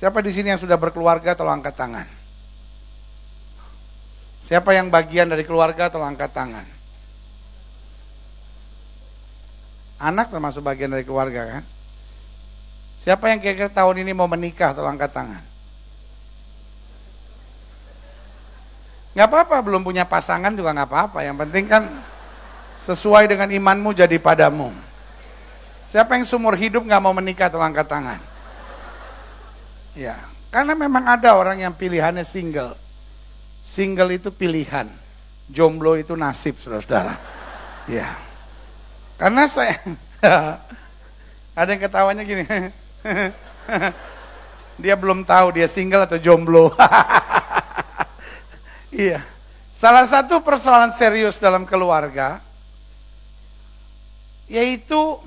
Siapa di sini yang sudah berkeluarga, tolong angkat tangan. Siapa yang bagian dari keluarga, tolong angkat tangan. Anak termasuk bagian dari keluarga kan? Siapa yang kira-kira tahun ini mau menikah, tolong angkat tangan. Gak apa-apa, belum punya pasangan juga gak apa-apa. Yang penting kan sesuai dengan imanmu jadi padamu. Siapa yang seumur hidup gak mau menikah, tolong angkat tangan. Ya, karena memang ada orang yang pilihannya single. Single itu pilihan, jomblo itu nasib, saudara-saudara. Ya, karena saya, ada yang ketawanya gini, dia belum tahu dia single atau jomblo. Iya, salah satu persoalan serius dalam keluarga, yaitu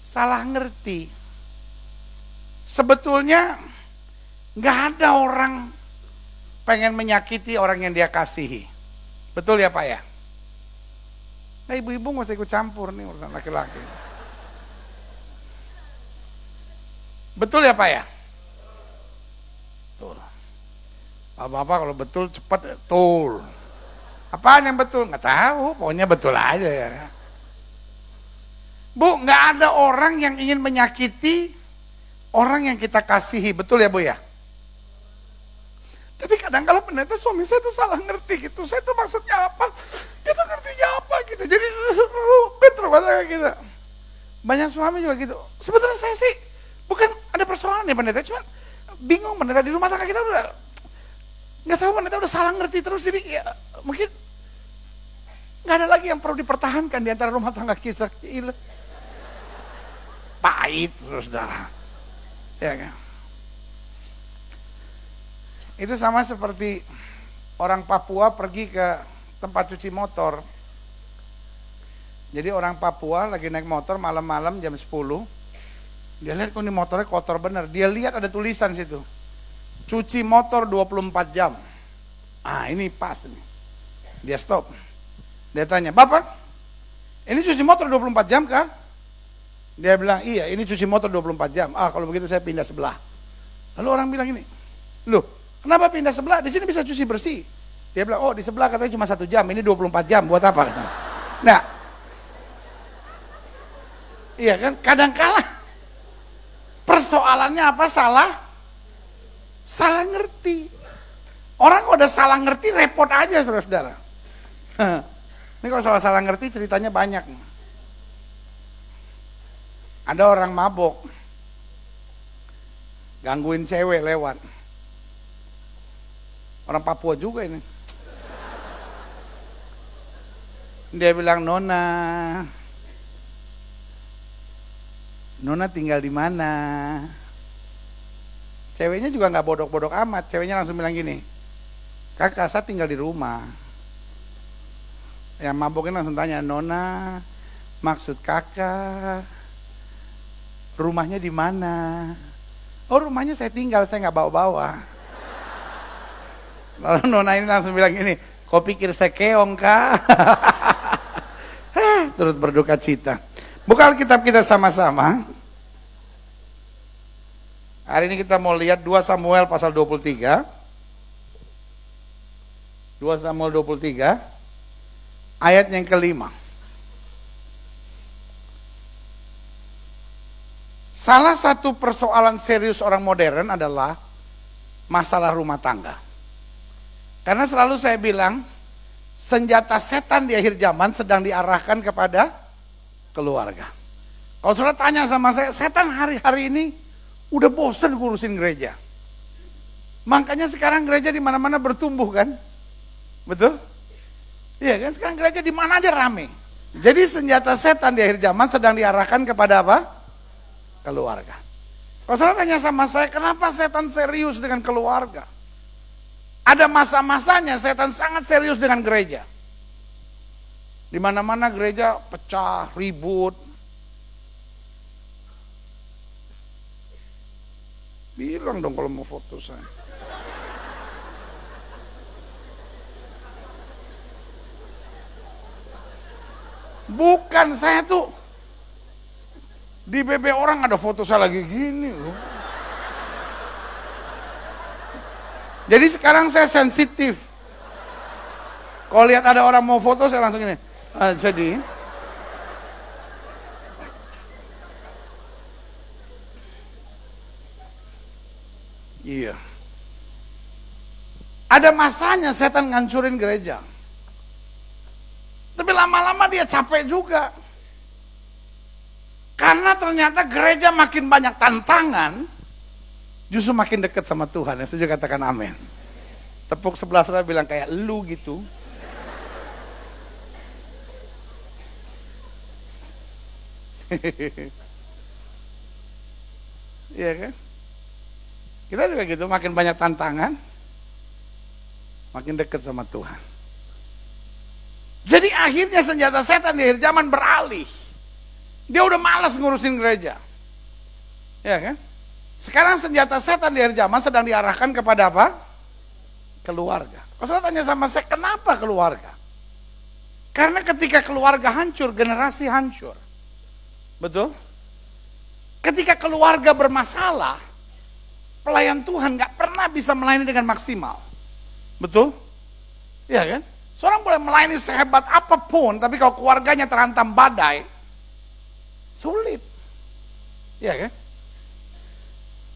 salah ngerti. Sebetulnya nggak ada orang pengen menyakiti orang yang dia kasihi. Betul ya Pak ya? Nah ibu-ibu nggak usah ikut campur nih urusan laki-laki. Betul ya Pak ya? Betul. Bapak-bapak kalau betul cepat betul. Apaan yang betul? Nggak tahu, pokoknya betul aja ya. Bu, nggak ada orang yang ingin menyakiti orang yang kita kasihi, betul ya Bu ya? Tapi kadang kalau pendeta suami saya tuh salah ngerti gitu, saya tuh maksudnya apa, dia tuh ngertinya apa gitu, jadi rupet rumah tangga kita. Banyak suami juga gitu, sebetulnya saya sih bukan ada persoalan ya pendeta, cuman bingung pendeta di rumah tangga kita udah, nggak tahu pendeta udah salah ngerti terus, jadi ya mungkin nggak ada lagi yang perlu dipertahankan di antara rumah tangga kita. Gila. Pahit saudara, ya kan? Itu sama seperti orang Papua pergi ke tempat cuci motor. Jadi orang Papua lagi naik motor malam-malam jam 10. Dia lihat kok ini motornya kotor bener. Dia lihat ada tulisan situ. Cuci motor 24 jam. Ah ini pas nih. Dia stop. Dia tanya, "Bapak, ini cuci motor 24 jam kah?" Dia bilang, "Iya, ini cuci motor 24 jam. Ah, kalau begitu saya pindah sebelah." Lalu orang bilang gini, "Loh, kenapa pindah sebelah? Di sini bisa cuci bersih." Dia bilang, "Oh, di sebelah katanya cuma 1 jam, ini 24 jam, buat apa?" Nah, iya kan, kadang-kala persoalannya apa? Salah ngerti. Orang kalau udah salah ngerti, repot aja saudara-saudara. Ini kalau salah ngerti ceritanya banyak. Ada orang mabok, gangguin cewek lewat. Orang Papua juga ini. Dia bilang, Nona tinggal di mana?" Ceweknya juga nggak bodok-bodok amat. Ceweknya langsung bilang gini, "Kakak, saya tinggal di rumah." Yang maboknya langsung tanya, "Nona, maksud kakak rumahnya di mana?" "Oh, rumahnya saya tinggal, saya nggak bawa-bawa." Lalu Nona ini langsung bilang gini, "Kau pikir saya keong kah?" Turut berduka cita. Buka Alkitab kita sama-sama. Hari ini kita mau lihat 2 Samuel pasal 23. 2 Samuel 23 ayat yang kelima. Salah satu persoalan serius orang modern adalah masalah rumah tangga. Karena selalu saya bilang, senjata setan di akhir zaman sedang diarahkan kepada keluarga. Kalau saudara tanya sama saya, setan hari-hari ini udah bosan ngurusin gereja. Makanya sekarang gereja di mana-mana bertumbuh kan? Betul? Iya kan? Sekarang gereja di mana aja rame. Jadi senjata setan di akhir zaman sedang diarahkan kepada apa? Keluarga. Kalau saudara tanya sama saya, kenapa setan serius dengan keluarga? Ada masa-masanya setan sangat serius dengan gereja. Di mana-mana gereja pecah, ribut. Bilang dong kalau mau foto saya. Bukan, saya tuh di BB orang ada foto saya lagi gini loh. Jadi sekarang saya sensitif. Kalau lihat ada orang mau foto, saya langsung ini. Jadi, iya. Ada masanya setan ngancurin gereja. Tapi lama-lama dia capek juga. Karena ternyata gereja makin banyak tantangan, justru makin dekat sama Tuhan. Yang setuju katakan amin. Tepuk sebelah saudara bilang kayak lu gitu. Iya kan? Kita juga gitu, makin banyak tantangan, makin dekat sama Tuhan. Jadi akhirnya senjata setan di akhir zaman beralih. Dia udah malas ngurusin gereja. Ya kan? Sekarang senjata setan di akhir zaman sedang diarahkan kepada apa? Keluarga. Kalau saya tanya sama saya, kenapa keluarga? Karena ketika keluarga hancur, generasi hancur. Betul? Ketika keluarga bermasalah, pelayan Tuhan gak pernah bisa melayani dengan maksimal. Betul? Iya kan? Seorang boleh melayani sehebat apapun, tapi kalau keluarganya terhantam badai, sulit. Iya kan?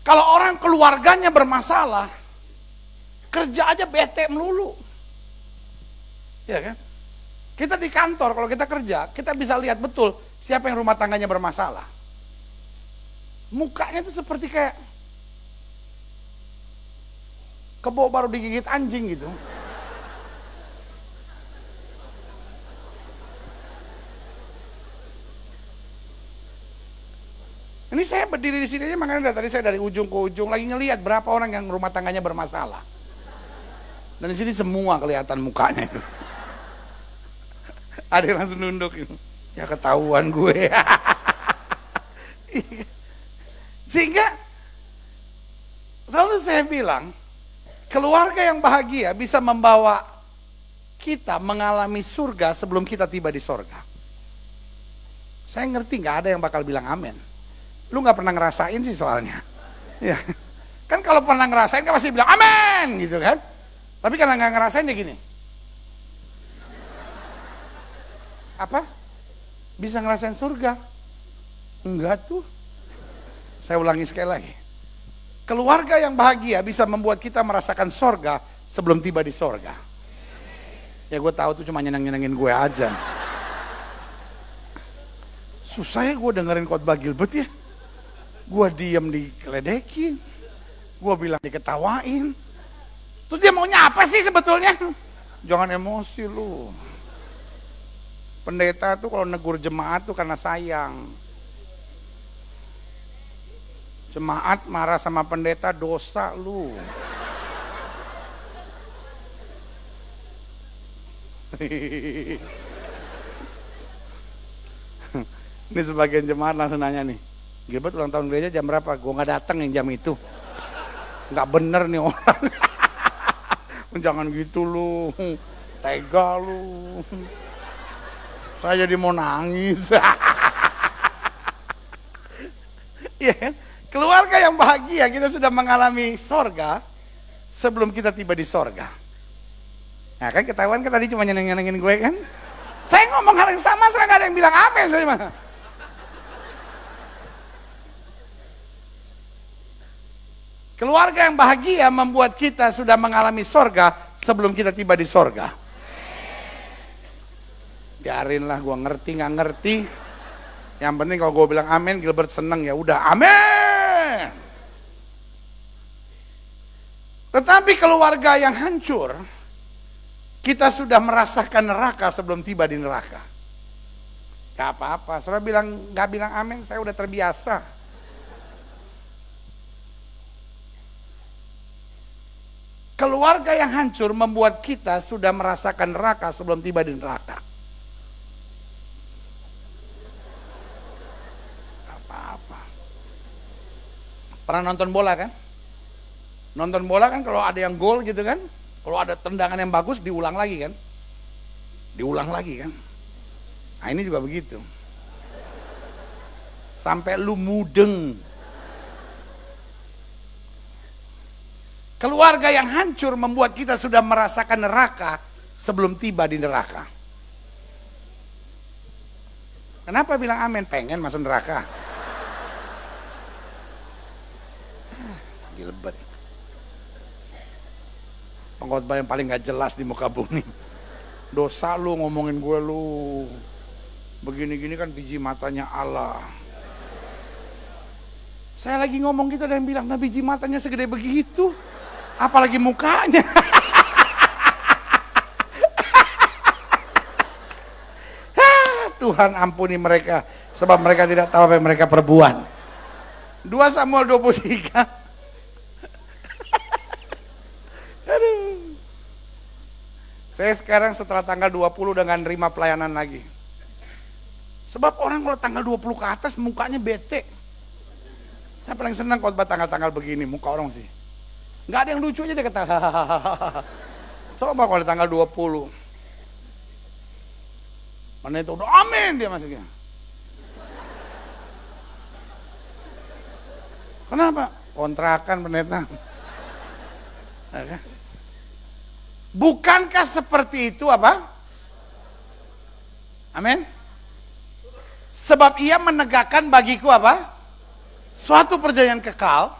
Kalau orang keluarganya bermasalah, kerja aja bete melulu. Iya kan? Kita di kantor, kalau kita kerja, kita bisa lihat betul siapa yang rumah tangganya bermasalah. Mukanya itu seperti kayak kebo baru digigit anjing gitu. Ini saya berdiri di sini aja, makanya tadi saya dari ujung ke ujung lagi ngelihat berapa orang yang rumah tangganya bermasalah. Dan di sini semua kelihatan mukanya itu. Ada yang langsung nunduk itu. Ya ketahuan gue. Sehingga selalu saya bilang, keluarga yang bahagia bisa membawa kita mengalami surga sebelum kita tiba di surga. Saya ngerti gak ada yang bakal bilang amin. Lu gak pernah ngerasain sih soalnya. Ya. Kan kalau pernah ngerasain kan pasti bilang amin gitu kan. Tapi karena gak ngerasain dia gini. Apa? Bisa ngerasain surga? Enggak tuh. Saya ulangi sekali lagi. Keluarga yang bahagia bisa membuat kita merasakan surga sebelum tiba di surga. Ya gue tahu tuh cuma nyenengin gue aja. Susah ya gue dengerin khotbah Gilbert ya. Gue diem dikeledekin. Gue bilang diketawain. Terus dia maunya apa sih sebetulnya? Jangan emosi lu. Pendeta tuh kalau negur jemaat tuh karena sayang. Jemaat marah sama pendeta, dosa lu. Ini sebagian jemaat langsung nanya nih, Gilbert ulang tahun gereja jam berapa? Gue gak datang yang jam itu. Gak bener nih orang. Jangan gitu lu, tega lu. Saya jadi mau nangis. Iya kan? Keluarga yang bahagia, kita sudah mengalami sorga sebelum kita tiba di sorga. Nah kan ketahuan kan tadi cuma nyenengin gue kan. Saya ngomong hal yang sama, serang gak ada yang bilang amin. Saya mana? Keluarga yang bahagia membuat kita sudah mengalami sorga sebelum kita tiba di sorga. Biarinlah gue ngerti gak ngerti. Yang penting kalau gue bilang amin, Gilbert seneng ya udah amin. Tetapi keluarga yang hancur, kita sudah merasakan neraka sebelum tiba di neraka. Gak apa-apa, saudara gak bilang amin, saya udah terbiasa. Keluarga yang hancur membuat kita sudah merasakan neraka sebelum tiba di neraka. Gak apa-apa. Pernah nonton bola kan? Nonton bola kan kalau ada yang gol gitu kan, kalau ada tendangan yang bagus diulang lagi kan, diulang lagi kan. Nah ini juga begitu, sampai lu mudeng. Keluarga yang hancur membuat kita sudah merasakan neraka sebelum tiba di neraka. Kenapa bilang amin? Pengen masuk neraka. Gilbert. Pengkhotbah yang paling gak jelas di muka bumi. Dosa lu ngomongin gue lu. Begini-gini kan biji matanya Allah. Saya lagi ngomong gitu dan bilang, nah biji matanya segede begitu. Apalagi mukanya. Tuhan ampuni mereka. Sebab mereka tidak tahu apa yang mereka perbuat. 2 Samuel 23. Aduh. Saya sekarang setelah tanggal 20 dengan nerima pelayanan lagi. Sebab orang kalau tanggal 20 ke atas mukanya bete. Saya paling senang khotbah tanggal-tanggal begini, muka orang sih. Nggak ada yang lucu aja dia kata. Coba kalau tanggal 20. Mana itu udah amin dia masuknya. Kenapa? Kontrakan pendeta. Bukankah seperti itu apa? Amin. Sebab ia menegakkan bagiku apa? Suatu perjanjian kekal.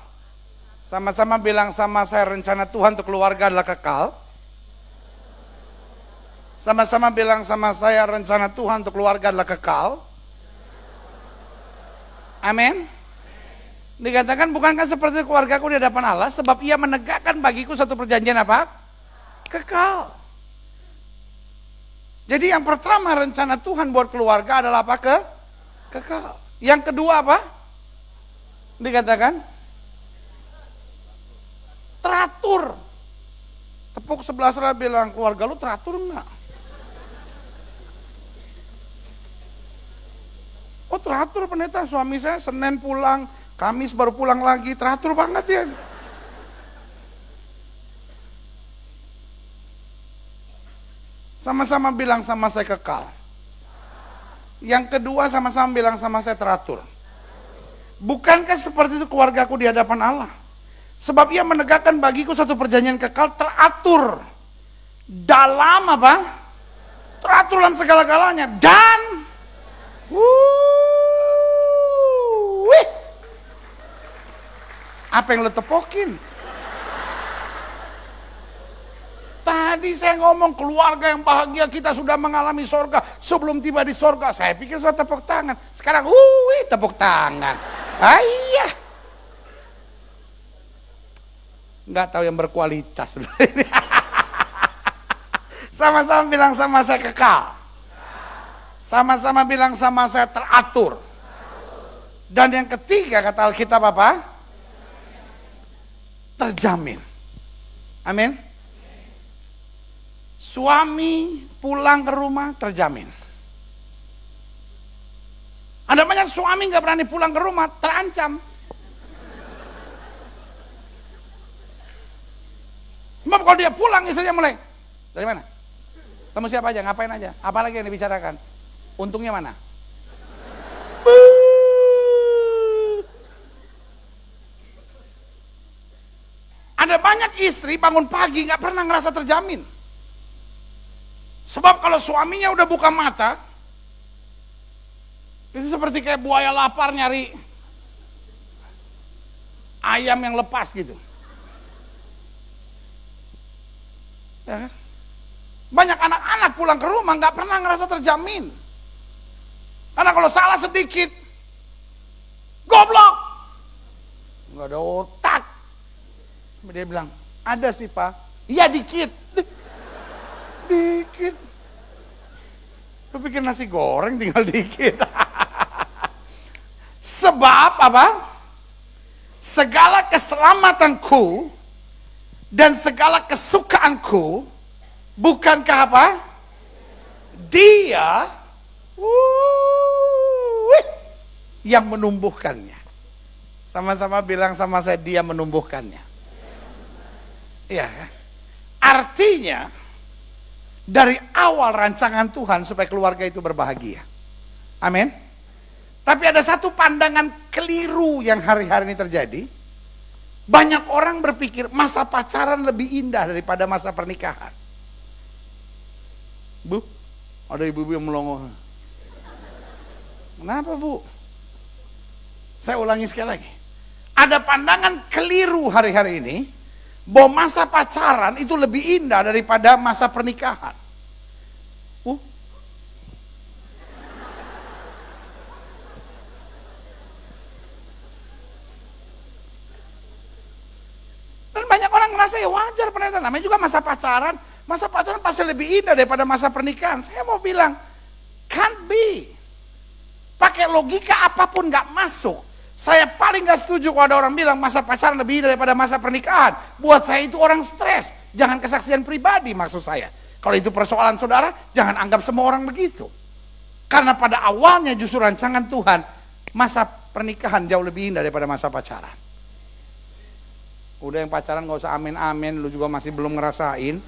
Sama-sama bilang sama saya, rencana Tuhan untuk keluarga adalah kekal. Sama-sama bilang sama saya, rencana Tuhan untuk keluarga adalah kekal. Amin. Dikatakan bukankah seperti keluargaku di hadapan Allah, sebab ia menegakkan bagiku satu perjanjian apa? Kekal. Jadi yang pertama rencana Tuhan buat keluarga adalah apa? Kekal. Yang kedua apa? Dikatakan teratur. Tepuk sebelah sana bilang, keluarga lu teratur enggak? Oh teratur pendeta, suami saya Senin pulang, Kamis baru pulang lagi, teratur banget ya. Sama-sama bilang sama saya kekal. Yang kedua sama-sama bilang sama saya teratur. Bukankah seperti itu keluargaku di hadapan Allah? Sebab ia menegakkan bagiku satu perjanjian kekal teratur. Dalam apa? Teratur dalam segala-galanya. Dan apa yang lo tepokin? Tadi saya ngomong keluarga yang bahagia, kita sudah mengalami sorga. Sebelum tiba di sorga, saya pikir sudah tepuk tangan. Sekarang, tepuk tangan. Ayah. Nggak tahu yang berkualitas. Sama-sama bilang sama saya kekal. Sama-sama bilang sama saya teratur. Dan yang ketiga kata Alkitab apa? Terjamin. Amin. Suami pulang ke rumah terjamin. Ada banyak suami nggak berani pulang ke rumah, terancam. Sebab kalau dia pulang istrinya mulai, dari mana? Kamu siapa aja, ngapain aja, apalagi yang dibicarakan? Untungnya mana? Ada banyak istri bangun pagi nggak pernah ngerasa terjamin. Sebab kalau suaminya udah buka mata, itu seperti kayak buaya lapar nyari ayam yang lepas gitu. Ya kan? Banyak anak-anak pulang ke rumah nggak pernah ngerasa terjamin. Karena kalau salah sedikit, goblok, nggak ada otak. Dia bilang, ada sih pak, iya dikit. Dikit. Lu pikir nasi goreng tinggal dikit. Sebab apa? Segala keselamatanku dan segala kesukaanku, bukankah apa? Dia yang menumbuhkannya. Sama-sama bilang sama saya, dia menumbuhkannya. Iya kan? Artinya dari awal rancangan Tuhan supaya keluarga itu berbahagia. Amin. Tapi ada satu pandangan keliru yang hari-hari ini terjadi. Banyak orang berpikir masa pacaran lebih indah daripada masa pernikahan. Bu, ada ibu-ibu yang melongo. Kenapa bu? Saya ulangi sekali lagi. Ada pandangan keliru hari-hari ini bahwa masa pacaran itu lebih indah daripada masa pernikahan. Dan banyak orang ngerasa ya wajar pernikahan, namanya juga masa pacaran. Masa pacaran pasti lebih indah daripada masa pernikahan. Saya mau bilang, can't be. Pakai logika apapun gak masuk. Saya paling gak setuju kalau ada orang bilang masa pacaran lebih indah daripada masa pernikahan. Buat saya itu orang stres. Jangan kesaksian pribadi maksud saya. Kalau itu persoalan saudara, jangan anggap semua orang begitu. Karena pada awalnya justru rancangan Tuhan, masa pernikahan jauh lebih indah daripada masa pacaran. Udah yang pacaran gak usah amin-amin, lu juga masih belum ngerasain.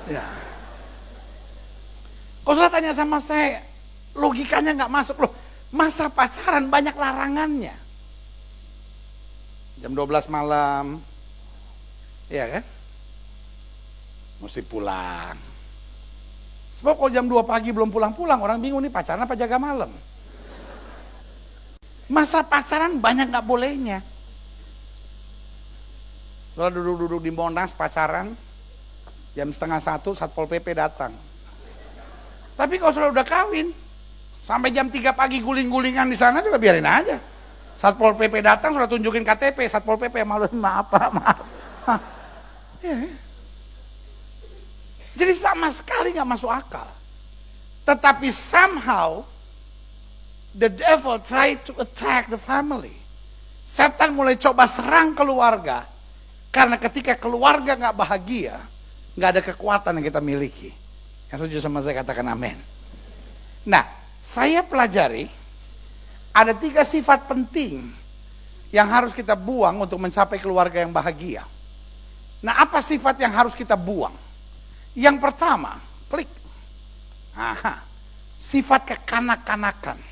Ya. Kalau saudara tanya sama saya, logikanya gak masuk loh. Masa pacaran banyak larangannya. Jam 12 malam, iya kan? Mesti pulang. Sebab kalau jam 2 pagi belum pulang-pulang, orang bingung nih pacaran apa jaga malam. Masa pacaran banyak gak bolehnya. Setelah duduk-duduk di Monas pacaran, jam 12:30 Satpol PP datang. Tapi kalau sudah udah kawin, sampai jam 3 pagi guling-gulingan di sana juga biarin aja. Satpol PP datang sudah tunjukin KTP, Satpol PP maaf Pak, maaf. Ya. Jadi sama sekali nggak masuk akal. Tetapi somehow the devil try to attack the family. Setan mulai coba serang keluarga. Karena ketika keluarga nggak bahagia, nggak ada kekuatan yang kita miliki. Yang setuju sama saya katakan amin. Nah, saya pelajari ada 3 sifat penting yang harus kita buang untuk mencapai keluarga yang bahagia. Nah, apa sifat yang harus kita buang? Yang pertama, klik. Sifat kekanak-kanakan.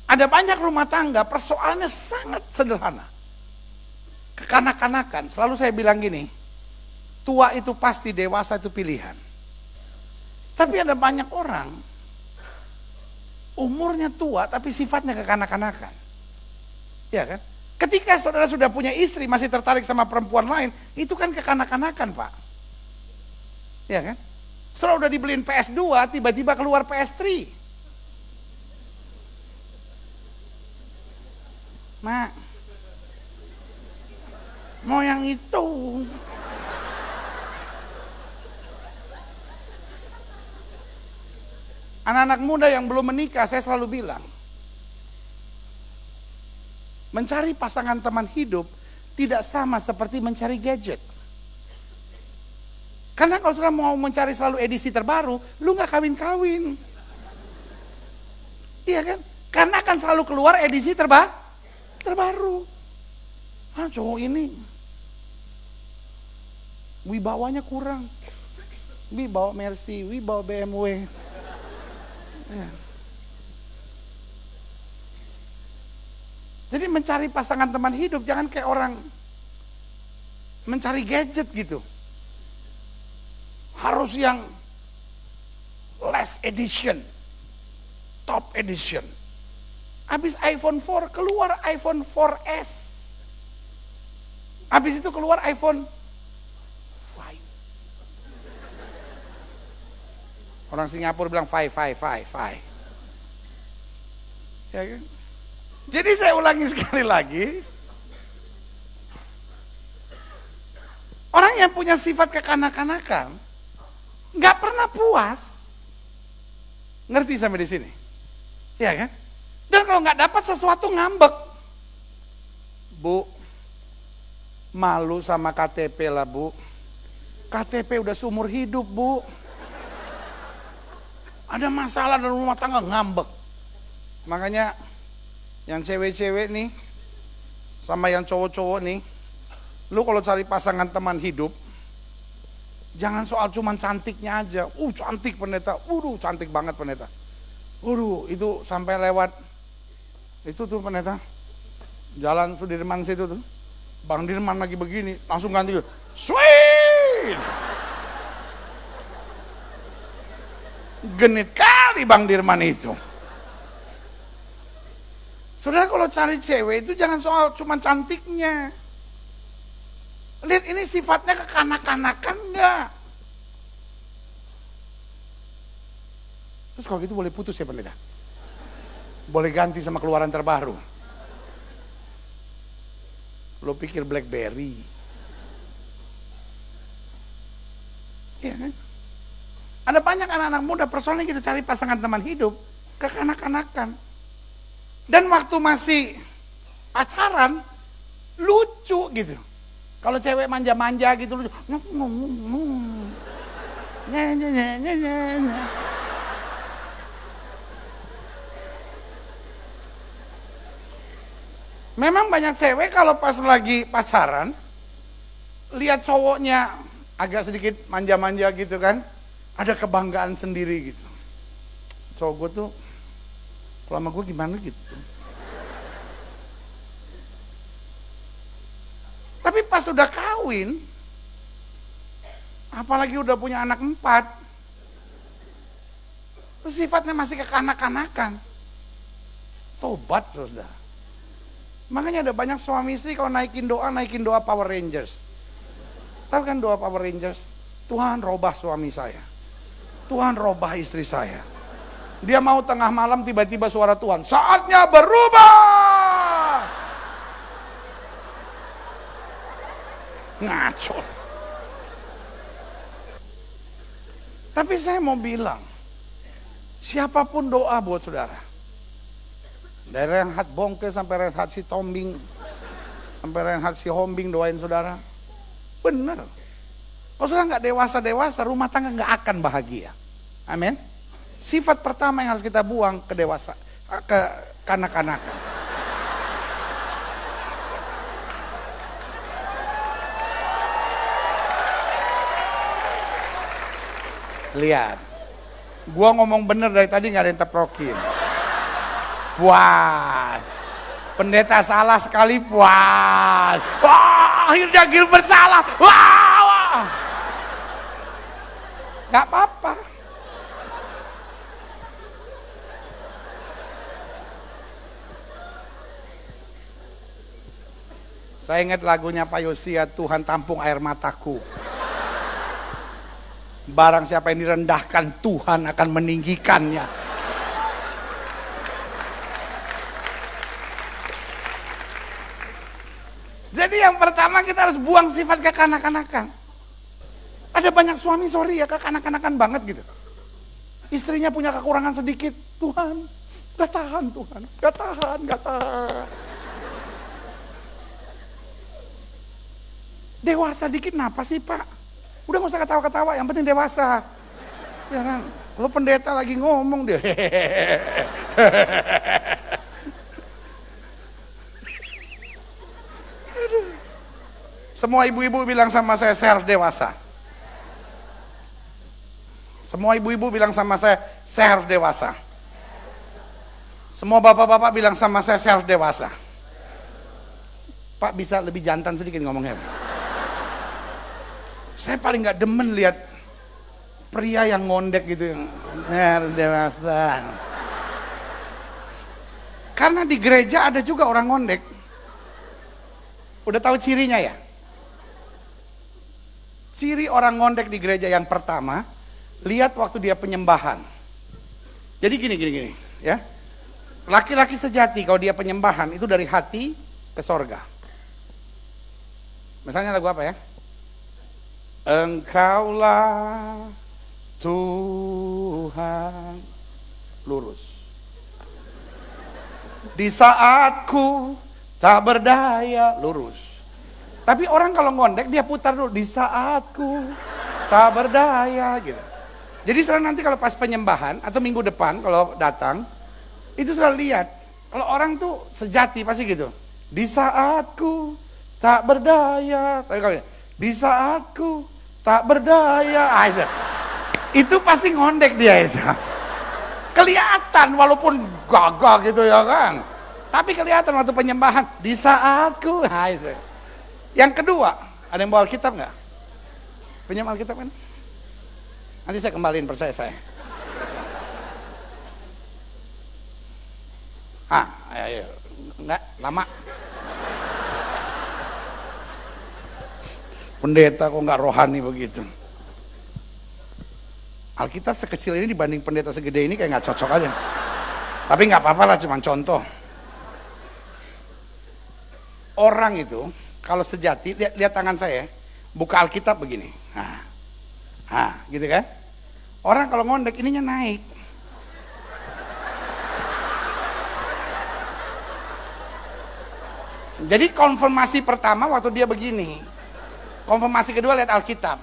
Ada banyak rumah tangga persoalannya sangat sederhana. Kekanak-kanakan, selalu saya bilang gini, tua itu pasti, dewasa itu pilihan. Tapi ada banyak orang, umurnya tua tapi sifatnya kekanak-kanakan. Ya kan? Ketika saudara sudah punya istri, masih tertarik sama perempuan lain, itu kan kekanak-kanakan Pak. Ya kan? Setelah udah dibeliin PS2, tiba-tiba keluar PS3. Mak, mau yang itu. Anak-anak muda yang belum menikah, saya selalu bilang, mencari pasangan teman hidup tidak sama seperti mencari gadget. Karena kalau sudah mau mencari selalu edisi terbaru, lu gak kawin-kawin. Iya kan? Karena akan selalu keluar edisi terbaru. Cowok ini wibawanya kurang. Bawa Mercy, bawa BMW. Ya. Jadi mencari pasangan teman hidup jangan kayak orang mencari gadget gitu. Harus yang last edition, top edition. Habis iPhone 4 keluar iPhone 4S. Habis itu keluar iPhone 5. Orang Singapura bilang 5. Ya kan? Jadi saya ulangi sekali lagi. Orang yang punya sifat kekanak-kanakan nggak pernah puas. Ngerti sampai di sini? Ya kan? Dan kalau nggak dapat sesuatu ngambek. Bu, malu sama KTP lah Bu. KTP udah seumur hidup Bu. Ada masalah dalam rumah tangga ngambek. Makanya yang cewek-cewek nih sama yang cowok-cowok nih, lu kalau cari pasangan teman hidup, jangan soal cuman cantiknya aja. Cantik pendeta. Cantik banget pendeta. Itu sampai lewat itu tuh pendeta. Jalan Sudirman situ tuh. Bang Dirman lagi begini, langsung ganti. Sweet! Genit kali Bang Dirman itu. Saudara kalau cari cewek itu jangan soal cuma cantiknya. Lihat ini sifatnya kekanak-kanakan enggak? Terus kalau gitu boleh putus ya pendeta? Boleh ganti sama keluaran terbaru. Lo pikir BlackBerry? Iya kan? Ada banyak anak-anak muda persoalannya gitu cari pasangan teman hidup kekanak-kanakan. Dan waktu masih pacaran lucu gitu. Kalau cewek manja-manja gitu lucu. Memang banyak cewek kalau pas lagi pacaran, lihat cowoknya agak sedikit manja-manja gitu kan, ada kebanggaan sendiri gitu. Cowok gue tuh, kalau sama gue gimana gitu. Tapi pas udah kawin, apalagi udah punya anak 4, terus sifatnya masih kekanak-kanakan. Tobat saudara. Makanya ada banyak suami istri kalau naikin doa Power Rangers. Tahu kan doa Power Rangers? Tuhan robah suami saya. Tuhan robah istri saya. Dia mau tengah malam tiba-tiba suara Tuhan. Saatnya berubah. Ngaco. Tapi saya mau bilang, siapapun doa buat saudara. Dari Reinhard Bongke sampai Reinhard si Tombing, sampai Reinhard si Hombing doain saudara. Bener. Kalau saudara nggak dewasa-dewasa, rumah tangga nggak akan bahagia. Amin. Sifat pertama yang harus kita buang ke dewasa, ke kanak-kanakan. Lihat, gua ngomong bener dari tadi nggak ada yang teprokin. Puas. Pendeta salah sekali puas. Wah, akhirnya Gilbert salah. Wah. Gak apa-apa. Saya ingat lagunya Pak Yosia, Tuhan tampung air mataku. Barang siapa yang direndahkan, Tuhan akan meninggikannya. Jadi yang pertama kita harus buang sifat kekanak-kanakan. Ada banyak suami sorry ya kekanak-kanakan banget gitu. Istrinya punya kekurangan sedikit, Tuhan gak tahan Tuhan, gak tahan. Dewasa dikit kenapa sih Pak? Udah gak usah ketawa-ketawa, yang penting dewasa. Ya kan, kalau pendeta lagi ngomong dia. Semua ibu-ibu bilang sama saya harus dewasa. Semua ibu-ibu bilang sama saya harus dewasa. Semua bapak-bapak bilang sama saya harus dewasa. Pak bisa lebih jantan sedikit ngomongnya. Saya paling gak demen lihat pria yang ngondek gitu. Harus dewasa. Karena di gereja ada juga orang ngondek. Udah tahu cirinya ya? Ciri orang ngondek di gereja yang pertama, lihat waktu dia penyembahan. Jadi gini, ya. Laki-laki sejati kalau dia penyembahan itu dari hati ke sorga. Misalnya lagu apa ya? Engkaulah Tuhan, lurus. Di saatku tak berdaya, lurus. Tapi orang kalau ngondek dia putar dulu, di saatku tak berdaya gitu. Jadi saudara nanti kalau pas penyembahan atau minggu depan kalau datang, itu saudara lihat, kalau orang tuh sejati pasti gitu. Di saatku tak berdaya, tapi kalau di saatku tak berdaya, itu pasti ngondek dia itu. Kelihatan walaupun gagah gitu ya kan. Tapi kelihatan waktu penyembahan, di saatku, nah itu. Yang kedua, ada yang bawa Alkitab nggak? Pinjam Alkitab kan? Nanti saya kembaliin, percaya saya. Ayo. Enggak, lama. Pendeta kok nggak rohani begitu. Alkitab sekecil ini dibanding pendeta segede ini kayak nggak cocok aja. Tapi nggak apa-apa lah, cuma contoh. Orang itu kalau sejati, lihat tangan saya, buka Alkitab begini. Gitu kan? Orang kalau ngondek ininya naik. Jadi konfirmasi pertama waktu dia begini. Konfirmasi kedua lihat Alkitab.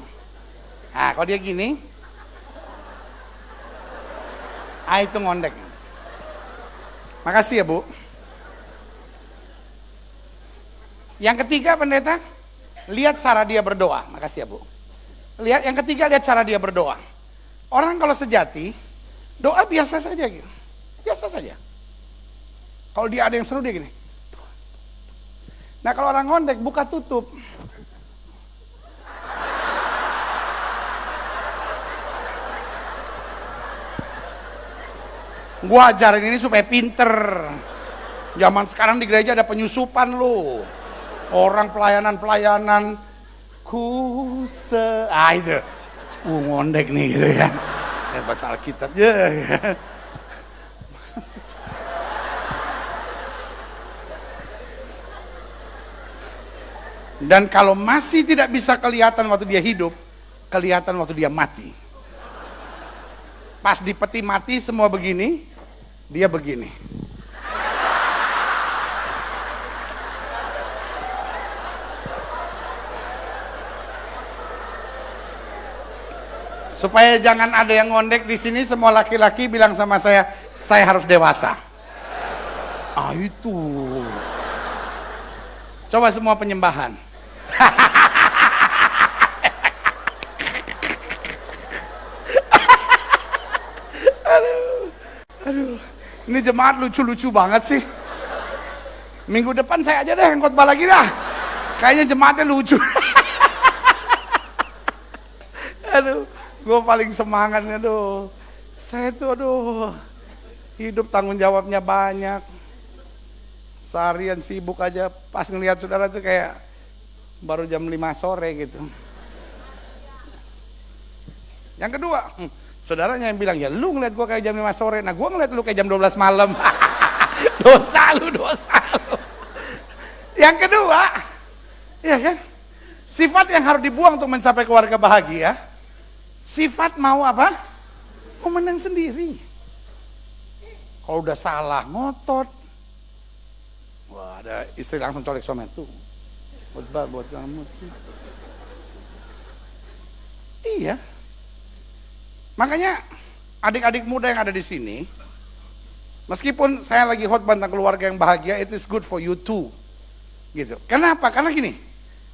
Kalau dia gini, itu ngondek. Makasih ya Bu. Yang ketiga pendeta, lihat cara dia berdoa. Makasih ya Bu. Yang ketiga lihat cara dia berdoa. Orang kalau sejati, doa biasa saja gitu. Biasa saja. Kalau dia ada yang seru dia gini. Nah kalau orang ngondek buka tutup. Gua ajarin ini supaya pinter. Zaman sekarang di gereja ada penyusupan loh. Orang pelayanan itu. Ngondek nih gitu kan. Lihat baca Alkitab. Dan kalau masih tidak bisa kelihatan waktu dia hidup, kelihatan waktu dia mati. Pas di peti mati semua begini, dia begini. Supaya jangan ada yang ngondek di sini, semua laki-laki bilang sama saya harus dewasa. Itu. Coba semua penyembahan. Aduh, ini jemaat lucu-lucu banget sih. Minggu depan saya aja deh yang khotbah lagi dah. Kayaknya jemaatnya lucu. Aduh, gue paling semangatnya saya tuh hidup tanggung jawabnya banyak. Seharian sibuk aja, pas ngelihat saudara tuh kayak baru jam 5 sore gitu. Yang kedua, saudaranya yang bilang, ya lu ngeliat gua kayak jam 5 sore, nah gua ngeliat lu kayak jam 12 malam. dosa lu. Yang kedua, ya kan, sifat yang harus dibuang untuk mencapai keluarga bahagia, sifat mau apa? Mau menang sendiri. Kalau udah salah, ngotot. Wah, ada istri langsung colek suami itu. Buat kamu. Iya. Makanya adik-adik muda yang ada di sini, meskipun saya lagi khotbah tentang keluarga yang bahagia, it is good for you too. Gitu. Kenapa? Karena gini,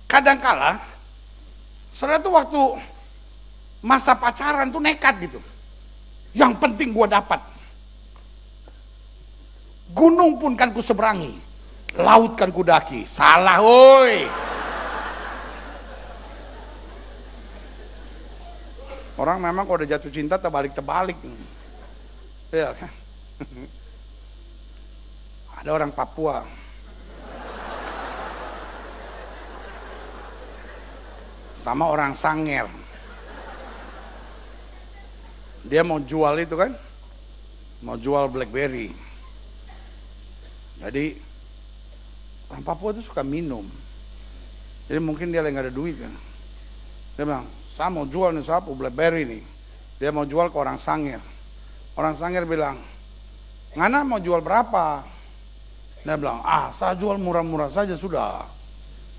kadangkala saudara tuh waktu masa pacaran tuh nekat gitu. Yang penting gua dapat. Gunung pun kan ku seberangi, laut kan ku daki. Salah, woi. Orang memang kalau udah jatuh cinta terbalik. Ya kan? Ada orang Papua. Sama orang Sangir. Dia mau jual itu kan? Mau jual BlackBerry. Jadi orang Papua itu suka minum. Jadi mungkin dia lagi gak ada duit kan. Dia bilang, saya mau jual nih sapu BlackBerry nih. Dia mau jual ke orang Sangir. Orang Sangir bilang, Ngana mau jual berapa? Dia bilang, saya jual murah-murah saja sudah.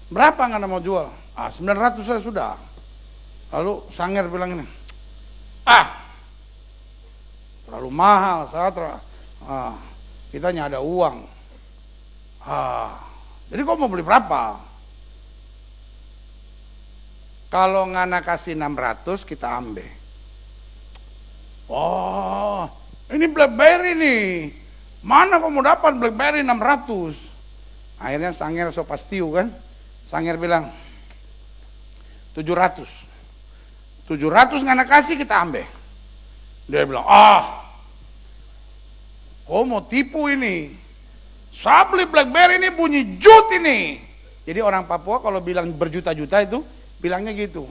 Berapa Ngana mau jual? 900 saja sudah. Lalu Sangir bilang ini, terlalu mahal, kita hanya ada uang. Jadi kau mau beli berapa? Kalau Ngana kasih 600 kita ambil. Oh, ini BlackBerry nih. Mana kau mau dapat BlackBerry 600? Akhirnya Sanger so pastiu kan. Sanger bilang 700. 700 nggak nak kasih kita ambil. Dia bilang, kau mau tipu ini. Saya beli BlackBerry ini bunyi jut ini. Jadi orang Papua kalau bilang berjuta-juta itu bilangnya gitu.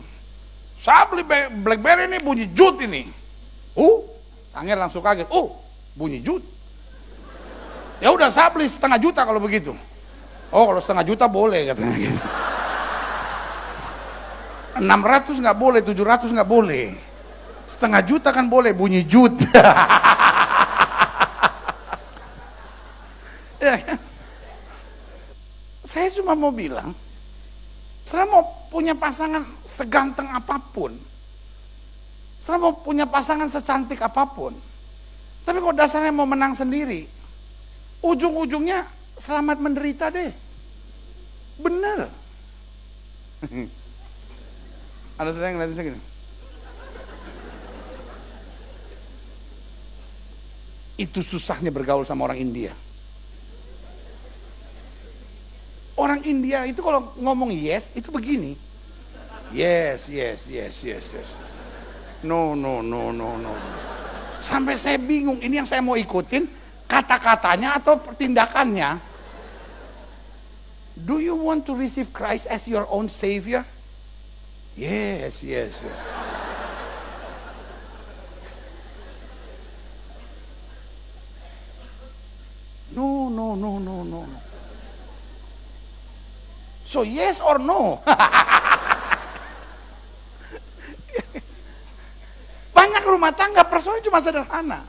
Saya beli BlackBerry ini bunyi jut ini. Sanger langsung kaget. Bunyi jut. Ya udah saya beli 0,5 juta kalau begitu. Kalau 0,5 juta boleh katanya gitu. 600 nggak boleh, 700 nggak boleh. 0,5 juta kan boleh, bunyi jut. Ya, saya cuma mau bilang, saya mau punya pasangan seganteng apapun, saya mau punya pasangan secantik apapun, tapi kok dasarnya mau menang sendiri, ujung-ujungnya selamat menderita deh. Bener. Ada saudara yang ngeliatin saya gini. Itu susahnya bergaul sama orang India. Orang India itu kalau ngomong yes, itu begini. Yes. No. Sampai saya bingung, ini yang saya mau ikutin kata-katanya atau tindakannya. Do you want to receive Christ as your own Savior? Yes. No. So yes or no? Banyak rumah tangga persoalannya cuma sederhana.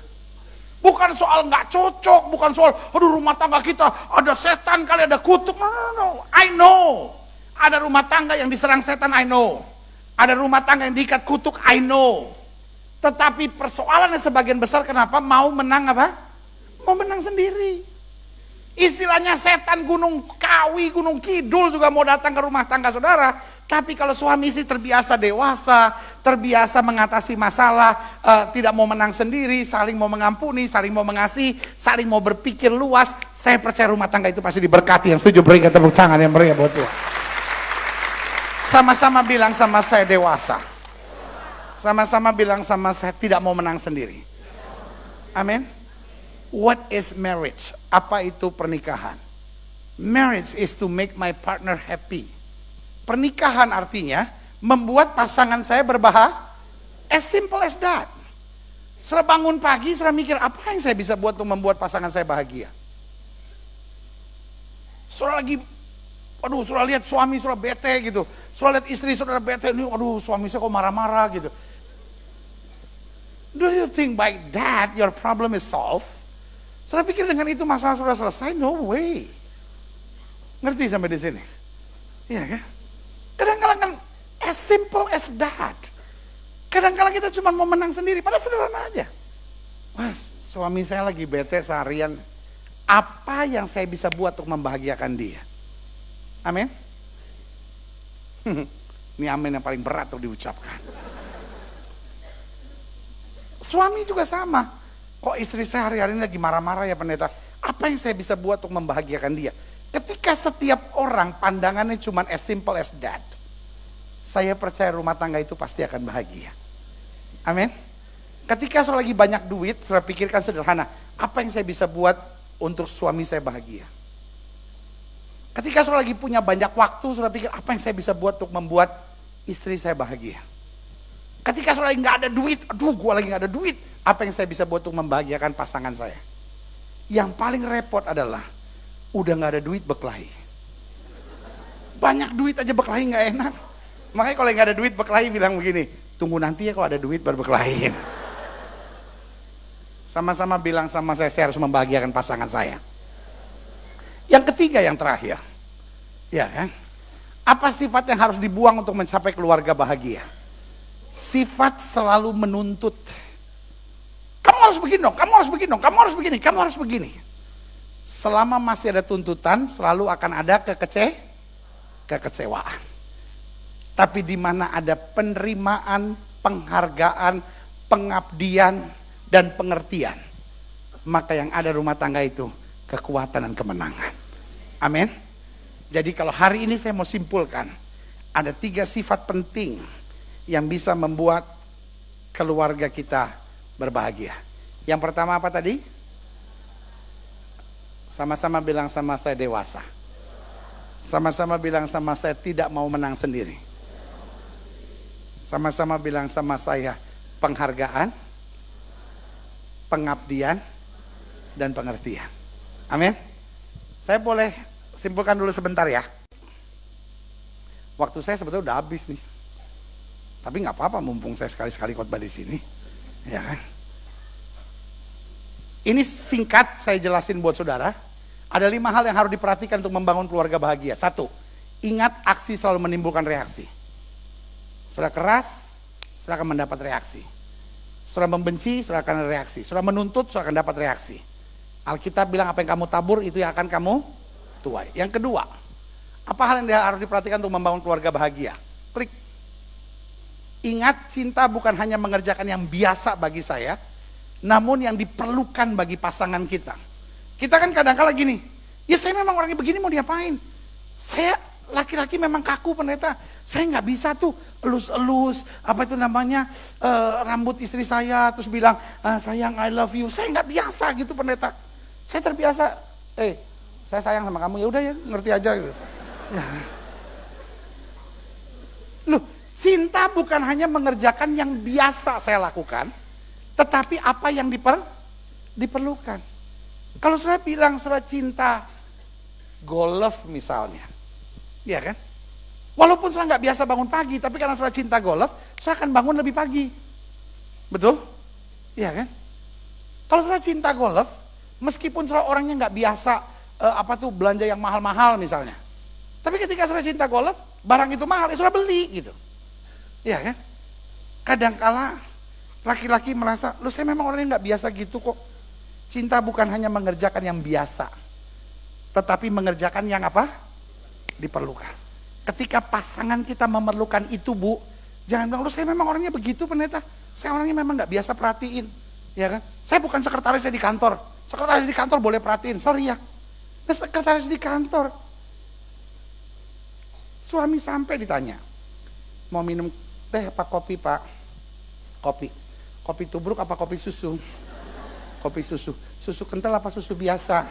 Bukan soal nggak cocok, bukan soal aduh rumah tangga kita ada setan kali, ada kutuk. No. I know. Ada rumah tangga yang diserang setan, I know. Ada rumah tangga yang diikat kutuk, I know. Tetapi persoalannya sebagian besar kenapa mau menang apa? Mau menang sendiri. Istilahnya setan gunung kawi, gunung kidul juga mau datang ke rumah tangga saudara. Tapi kalau suami istri terbiasa dewasa, terbiasa mengatasi masalah, tidak mau menang sendiri, saling mau mengampuni, saling mau mengasihi, saling mau berpikir luas, saya percaya rumah tangga itu pasti diberkati. Yang setuju berikan tepuk tangan yang meriah buat Tuhan. Sama-sama bilang sama saya dewasa. Sama-sama bilang sama saya tidak mau menang sendiri. Amin. What is marriage? Apa itu pernikahan? Marriage is to make my partner happy. Pernikahan artinya membuat pasangan saya berbahagia. As simple as that. Setelah bangun pagi, setelah mikir apa yang saya bisa buat untuk membuat pasangan saya bahagia. Setelah lagi, setelah lihat suami setelah bete gitu. Setelah lihat istri saudara bete, suami saya kok marah-marah gitu. Do you think by that your problem is solved? Saya pikir dengan itu masalah sudah selesai, no way. Ngerti sampai di sini? Iya kan? Kadang-kadang kan as simple as that. Kadang-kadang kita cuma mau menang sendiri, padahal sederhana aja. Mas, suami saya lagi bete seharian. Apa yang saya bisa buat untuk membahagiakan dia? Amin? Ini amin yang paling berat untuk diucapkan. Suami juga sama. Kok istri saya hari-hari ini lagi marah-marah ya pendeta? Apa yang saya bisa buat untuk membahagiakan dia? Ketika setiap orang pandangannya cuma as simple as that, saya percaya rumah tangga itu pasti akan bahagia. Amin. Ketika saya lagi banyak duit, saya pikirkan sederhana, apa yang saya bisa buat untuk suami saya bahagia? Ketika saya lagi punya banyak waktu, saya pikir apa yang saya bisa buat untuk membuat istri saya bahagia? Ketika saya lagi nggak ada duit, gue lagi nggak ada duit. Apa yang saya bisa buat untuk membahagiakan pasangan saya? Yang paling repot adalah udah nggak ada duit berkelahi. Banyak duit aja berkelahi nggak enak. Makanya kalau nggak ada duit berkelahi bilang begini, tunggu nanti ya kalau ada duit baru berkelahi. Sama-sama bilang sama saya harus membahagiakan pasangan saya. Yang ketiga, yang terakhir, ya kan? Apa sifat yang harus dibuang untuk mencapai keluarga bahagia? Sifat selalu menuntut. Kamu harus begini dong, kamu harus begini dong, kamu harus begini, kamu harus begini. Selama masih ada tuntutan, selalu akan ada kekecewaan. Tapi di mana ada penerimaan, penghargaan, pengabdian, dan pengertian, maka yang ada rumah tangga itu kekuatan dan kemenangan. Amin. Jadi kalau hari ini saya mau simpulkan, ada 3 sifat penting yang bisa membuat keluarga kita berbahagia. Yang pertama apa tadi? Sama-sama bilang sama saya, dewasa. Sama-sama bilang sama saya, tidak mau menang sendiri. Sama-sama bilang sama saya, penghargaan, pengabdian, dan pengertian. Amin. Saya boleh simpulkan dulu sebentar ya. Waktu saya sebetulnya udah habis nih. Tapi nggak apa-apa, mumpung saya sekali-sekali khotbah di sini, ya kan? Ini singkat saya jelasin buat saudara. Ada 5 hal yang harus diperhatikan untuk membangun keluarga bahagia. 1, ingat aksi selalu menimbulkan reaksi. Saudara keras, saudara akan mendapat reaksi. Saudara membenci, saudara akan reaksi. Saudara menuntut, saudara akan dapat reaksi. Alkitab bilang apa yang kamu tabur itu yang akan kamu tuai. Yang kedua, apa hal yang harus diperhatikan untuk membangun keluarga bahagia? Klik. Ingat, cinta bukan hanya mengerjakan yang biasa bagi saya, namun yang diperlukan bagi pasangan kita. Kita kan kadang-kala gini, ya saya memang orangnya begini, mau diapain? Saya laki-laki memang kaku pendeta, saya nggak bisa tuh elus-elus, apa itu namanya, rambut istri saya, terus bilang, sayang I love you, saya nggak biasa gitu pendeta. Saya terbiasa, saya sayang sama kamu, ya udah ya, ngerti aja gitu. Ya. Loh, cinta bukan hanya mengerjakan yang biasa saya lakukan, tetapi apa yang diperlukan. Kalau saudara bilang saudara cinta golf misalnya, ya kan? Walaupun saudara nggak biasa bangun pagi, tapi karena saudara cinta golf, saudara akan bangun lebih pagi. Betul? Iya kan? Kalau saudara cinta golf, meskipun saudara orangnya nggak biasa belanja yang mahal-mahal misalnya, tapi ketika saudara cinta golf, barang itu mahal, ya saudara beli gitu. Iya kan? Kadangkala laki-laki merasa, loh saya memang orangnya nggak biasa gitu kok. Cinta bukan hanya mengerjakan yang biasa, tetapi mengerjakan yang apa? Diperlukan. Ketika pasangan kita memerlukan itu, Bu, jangan bilang, loh saya memang orangnya begitu pendeta. Saya orangnya memang nggak biasa perhatiin, ya kan? Saya bukan sekretaris di kantor. Sekretaris di kantor boleh perhatiin, sorry ya. Nah, sekretaris di kantor, suami sampai ditanya, mau minum teh apa kopi pak? Kopi. Kopi tubruk apa kopi susu? Kopi susu. Susu kental apa susu biasa?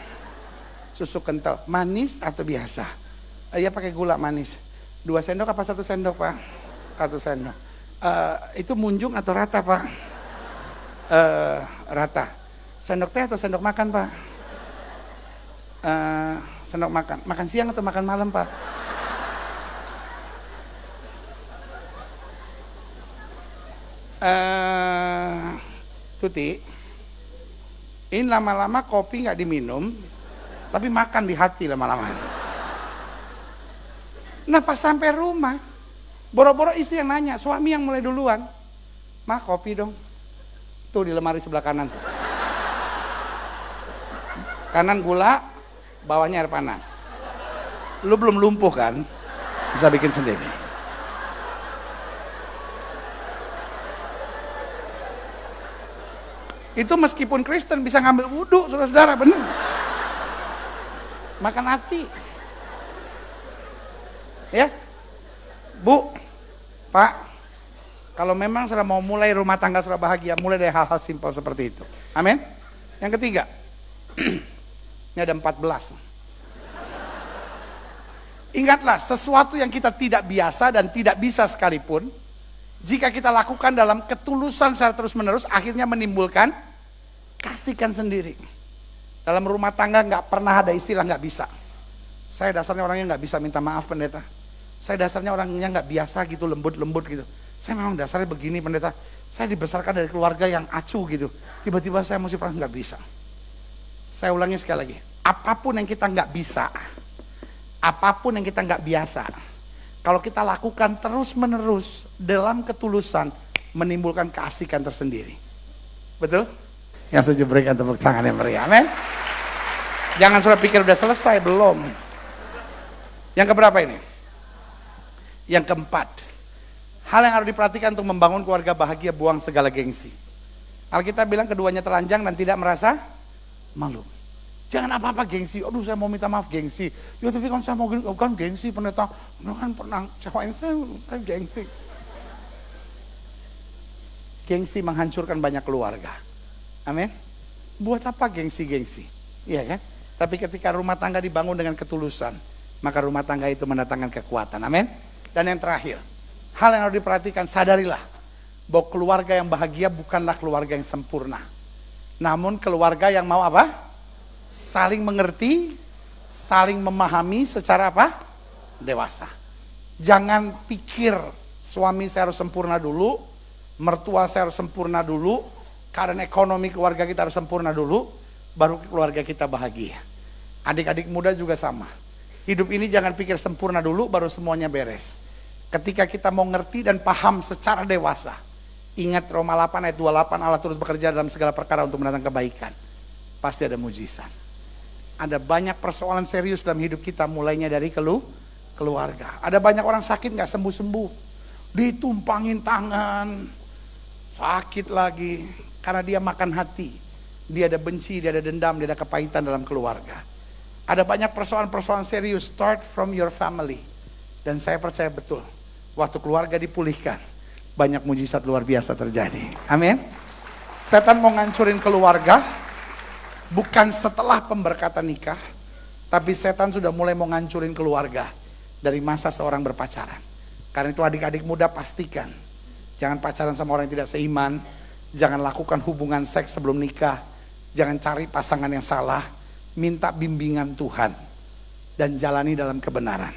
Susu kental. Manis atau biasa? Iya pakai gula manis. 2 sendok apa 1 sendok pak? 1 sendok. Itu munjung atau rata pak? Rata. Sendok teh atau sendok makan pak? Sendok makan. Makan siang atau makan malam pak? Tuti, ini lama-lama kopi nggak diminum, tapi makan di hati lama-lama. Nah pas sampai rumah, boro-boro istri yang nanya, suami yang mulai duluan, "Mah kopi dong." Tuh di lemari sebelah kanan tuh. Kanan gula, bawahnya air panas. Lu belum lumpuh kan? Bisa bikin sendiri. Itu meskipun Kristen bisa ngambil wudhu, saudara-saudara, benar. Makan hati. Ya, Bu, Pak, kalau memang saudara mau mulai rumah tangga saudara bahagia, mulai dari hal-hal simpel seperti itu. Amin. Yang ketiga, ini ada 14. Ingatlah, sesuatu yang kita tidak biasa dan tidak bisa sekalipun, jika kita lakukan dalam ketulusan secara terus-menerus, akhirnya menimbulkan kasihkan sendiri. Dalam rumah tangga nggak pernah ada istilah nggak bisa. Saya dasarnya orangnya nggak bisa minta maaf pendeta. Saya dasarnya orangnya nggak biasa gitu, lembut-lembut gitu. Saya memang dasarnya begini pendeta. Saya dibesarkan dari keluarga yang acuh gitu. Tiba-tiba saya mesti pernah nggak bisa. Saya ulangi sekali lagi. Apapun yang kita nggak bisa, apapun yang kita nggak biasa, kalau kita lakukan terus-menerus dalam ketulusan, menimbulkan keasikan tersendiri. Betul? Yang setuju berikan tepuk tangan yang meriah. Amin. Jangan sudah pikir udah selesai, belum. Yang keberapa ini? Yang keempat. Hal yang harus diperhatikan untuk membangun keluarga bahagia, buang segala gengsi. Alkitab bilang keduanya telanjang dan tidak merasa Malu. Jangan apa-apa gengsi. Aduh saya mau minta maaf gengsi. Ya tapi kan saya mau kan gengsi pendeta. Kan pernah cewain saya gengsi. Gengsi menghancurkan banyak keluarga. Amin. Buat apa gengsi-gengsi? Iya kan? Tapi ketika rumah tangga dibangun dengan ketulusan, maka rumah tangga itu mendatangkan kekuatan. Amin. Dan yang terakhir, hal yang harus diperhatikan, sadarilah bahwa keluarga yang bahagia bukanlah keluarga yang sempurna. Namun keluarga yang mau apa? Saling mengerti, saling memahami secara apa? Dewasa. Jangan pikir suami saya harus sempurna dulu, mertua saya harus sempurna dulu, keadaan ekonomi keluarga kita harus sempurna dulu, baru keluarga kita bahagia. Adik-adik muda juga sama. Hidup ini jangan pikir sempurna dulu baru semuanya beres. Ketika kita mau ngerti dan paham secara dewasa, ingat Roma 8 ayat 28, Allah turut bekerja dalam segala perkara untuk mendatangkan kebaikan. Pasti ada mujizat. Ada banyak persoalan serius dalam hidup kita, mulainya dari keluarga. Ada banyak orang sakit gak sembuh-sembuh, ditumpangin tangan, sakit lagi, karena dia makan hati. Dia ada benci, dia ada dendam, dia ada kepahitan dalam keluarga. Ada banyak persoalan-persoalan serius, start from your family. Dan saya percaya betul, waktu keluarga dipulihkan, banyak mujizat luar biasa terjadi. Amin. Setan mau ngancurin keluarga, bukan setelah pemberkatan nikah, tapi setan sudah mulai mau ngancurin keluarga dari masa seorang berpacaran. Karena itu adik-adik muda pastikan, jangan pacaran sama orang yang tidak seiman, jangan lakukan hubungan seks sebelum nikah, jangan cari pasangan yang salah, minta bimbingan Tuhan, dan jalani dalam kebenaran.